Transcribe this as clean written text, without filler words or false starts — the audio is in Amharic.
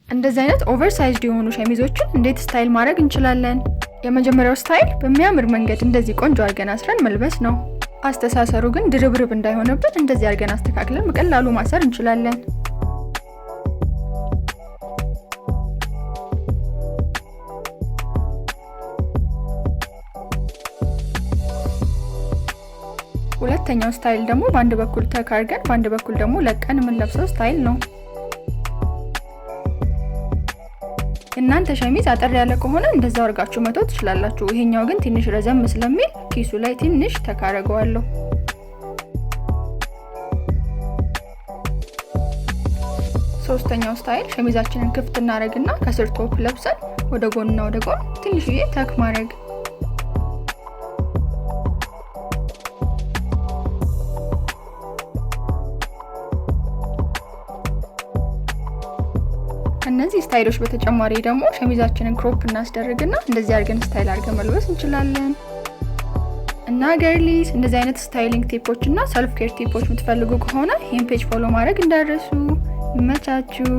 እንደዚህ አይነት ኦቨርሳይዝድ የሆኑ ሸሚዞችን እንዴት ስታይል ማድረግ እንችላለን? የመጀመሪያው ስታይል በሚያምር መንገድ እንደዚህ ቆንጆ አድርገን አስረን መልበስ ነው። አስተሳሰሩ ግን ድርብርብ እንዳይሆንብን እንደዚህ አድርገን አስተካክለን በቀላሉ ማሰር እንችላለን። ሁለተኛው ስታይል ደግሞ በአንድ በኩል ተክ አድርገን በአንድ በኩል ደግሞ ለቀን የምንለብሰው ስታይል ነው። እናንተ ሸሚዝ አጠር ያለ ከሆነ እንደዛው አድርጋችሁ መተው ትችላላችሁ። ይሄኛው ግን ትንሽ ረዘም ስለሚል ኪሱ ላይ ትንሽ ተክ አደርገዋለሁ። ሶስተኛው ስታይል ሸሚዛችንን ክፍት እናደርግና ከስር ቶፕ ለብሰን ወደ ጎንና ወደ ጎን ትንሽዬ ተክ ማድረግ። ከነዚህ ስታይሎች በተጨማሪ ደግሞ ሸሚዛችንን ክሮፕ እናስደርግና እንደዚህ አድርገን ስታይል አድርገን መልበስ እንችላለን። እና ገርሊስ እንደዚህ አይነት ስታይሊንግ ቲፖች እና ሰልፍ ኬር ቲፖች የምትፈልጉ ከሆነ ይሄን ፔጅ ፎሎ ማድረግ እንዳትረሱ። ይመቻችሁ።